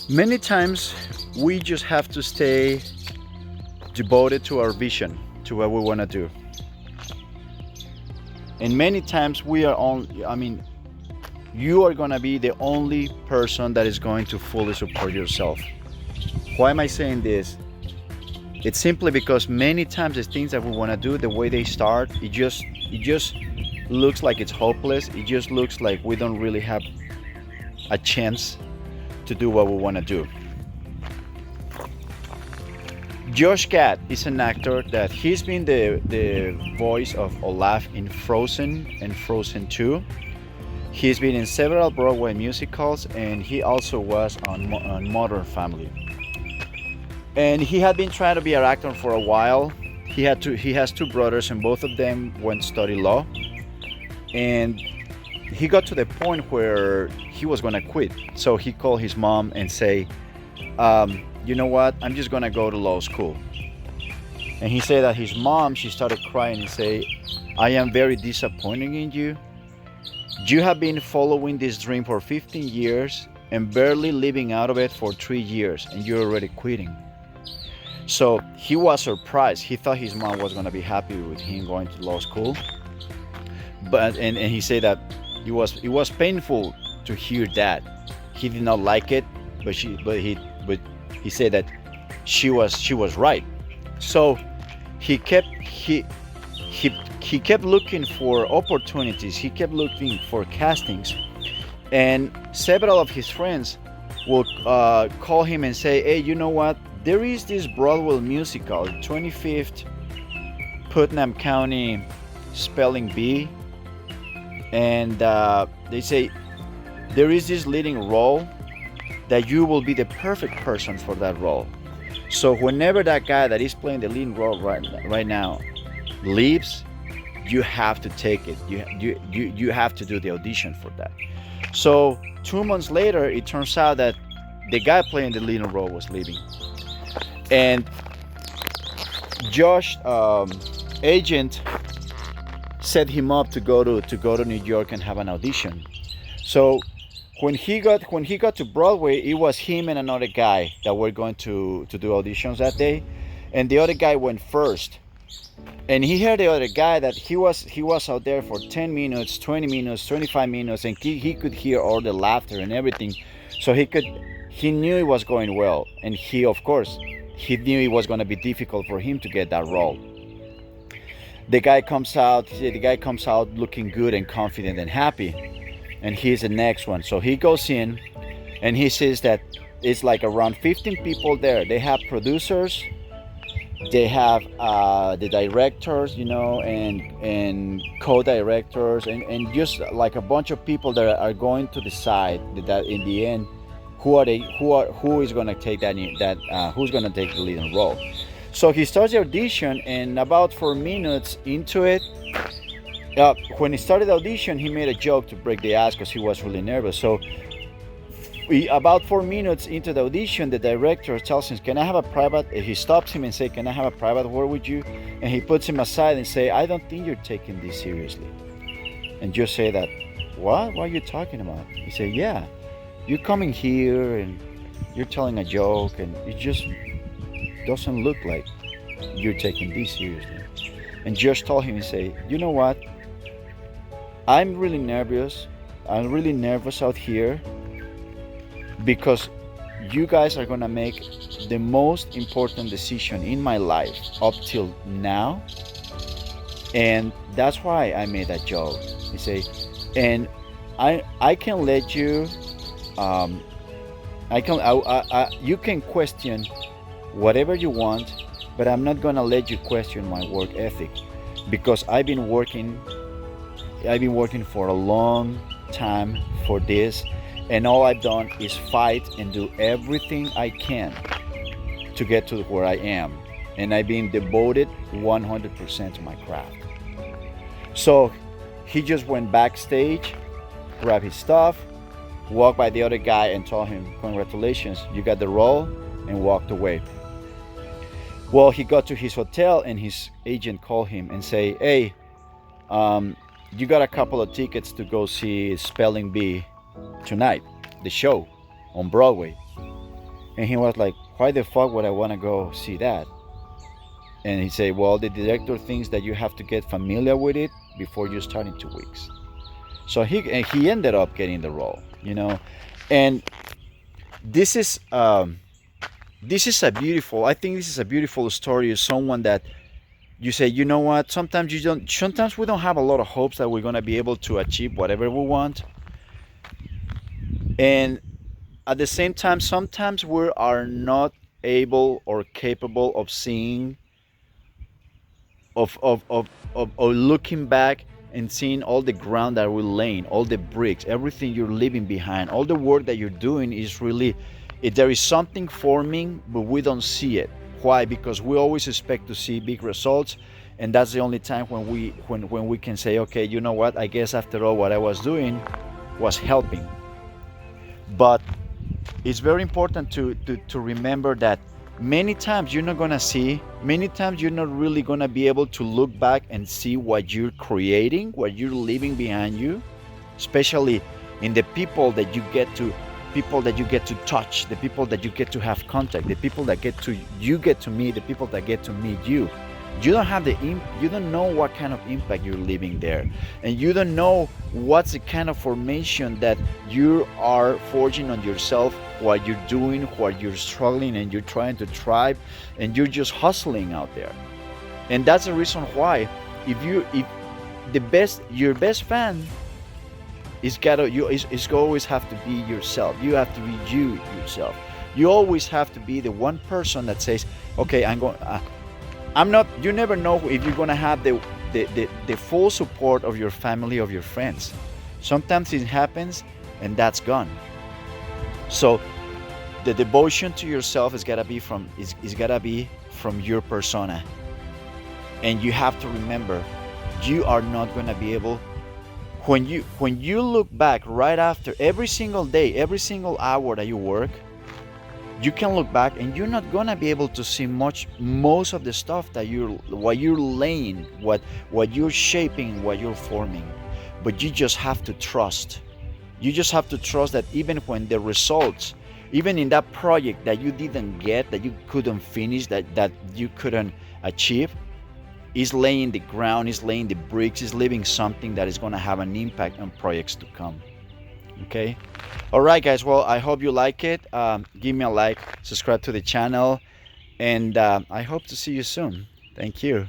Many times we just have to stay devoted to our vision, to what we want to do. And many times we are on, I mean, you are going to be the only person that is going to fully support yourself. Why am I saying this? It's simply because many times the things that we want to do, the way they start, it just looks like it's hopeless. It just looks like we don't really have a chance to do what we want to do. Josh Gad is an actor that he's been the voice of Olaf in Frozen and Frozen 2. He's been in several Broadway musicals and he also was on Modern Family. And he had been trying to be an actor for a while. He has two brothers and both of them went to study law. And he got to the point where he was gonna quit. So he called his mom and say, you know what, I'm just gonna go to law school. And he said that his mom, she started crying and say, I am very disappointed in you. You have been following this dream for 15 years and barely living out of it for 3 years and you're already quitting. So he was surprised. He thought his mom was gonna be happy with him going to law school. But and he said that it was painful to hear that. He did not like it, but he said that she was right. So he kept looking for opportunities. He kept looking for castings, and several of his friends will call him and say, "Hey, you know what? There is this Broadway musical, 25th Putnam County Spelling Bee, and they say there is this leading role that you will be the perfect person for that role. So whenever that guy that is playing the leading role right now leaves, you have to take it. You have to do the audition for that." So 2 months later, it turns out that the guy playing the leading role was leaving, and Josh agent set him up to go to New York and have an audition. So when he got to Broadway, it was him and another guy that were going to do auditions that day, and the other guy went first. And he heard the other guy that he was out there for 10 minutes, 20 minutes, 25 minutes, and he could hear all the laughter and everything. So he knew it was going well, and he knew it was going to be difficult for him to get that role. The guy comes out looking good and confident and happy, and he's the next one. So he goes in and he says that it's like around 15 people there. They have producers, they have the directors, and co-directors, and just like a bunch of people that are going to decide that in the end who is going to take who's going to take the leading role. So he starts the audition, and about 4 minutes into it, when he started the audition, he made a joke to break the ice because he was really nervous. So about 4 minutes into the audition, the director tells him, "Can I have a private?" He stops him and say, "Can I have a private word with you?" And he puts him aside and say, "I don't think you're taking this seriously." And just say that, "What? What are you talking about?" He said, "Yeah, you're coming here and you're telling a joke, and it just doesn't look like you're taking this seriously." And Josh told him, he say, "You know what? I'm really nervous. I'm really nervous out here because you guys are gonna make the most important decision in my life up till now, and that's why I made that joke." He say, "And I can let you, you can question whatever you want, but I'm not gonna let you question my work ethic because I've been working for a long time for this, and all I've done is fight and do everything I can to get to where I am, and I've been devoted 100% to my craft." So he just went backstage, grabbed his stuff, walked by the other guy and told him, "Congratulations, you got the role," and walked away. Well, he got to his hotel and his agent called him and say, "Hey, you got a couple of tickets to go see Spelling Bee tonight, the show on Broadway." And he was like, why the fuck would I want to go see that? And he said, well, the director thinks that you have to get familiar with it before you start in 2 weeks. So he ended up getting the role, you know. And this is this is a beautiful, I think this is a beautiful story of someone that you say, you know what, sometimes we don't have a lot of hopes that we're going to be able to achieve whatever we want. And at the same time, sometimes we are not able or capable of seeing, of looking back and seeing all the ground that we're laying, all the bricks, everything you're leaving behind, all the work that you're doing is really, there is something forming, but we don't see it. Why? Because we always expect to see big results, and that's the only time when we can say, okay, you know what? I guess after all, what I was doing was helping. But it's very important to remember that many times you're not really gonna be able to look back and see what you're creating, what you're leaving behind you, especially in the people that you get to touch, the people that you get to have contact, the people that you get to meet, the people that get to meet you. You don't have you don't know what kind of impact you're leaving there, and you don't know what's the kind of formation that you are forging on yourself while you're doing, while you're struggling and you're trying to thrive, and you're just hustling out there. And that's the reason why, if your best fan is always have to be yourself. You have to be you yourself. You always have to be the one person that says, okay, I'm not. You never know if you're gonna have the full support of your family, of your friends. Sometimes it happens, and that's gone. So the devotion to yourself is gotta be from your persona, and you have to remember, you are not gonna be able. When you look back right after every single day, every single hour that you work, you can look back and you're not gonna be able to see most of the stuff that what you're laying, what you're shaping, what you're forming. But you just have to trust. You just have to trust that even when the results, even in that project that you didn't get, that you couldn't finish, that you couldn't achieve, is laying the ground, is laying the bricks, is leaving something that is going to have an impact on projects to come. Okay. All right, guys. Well, I hope you like it. Give me a like, subscribe to the channel, and I hope to see you soon. Thank you.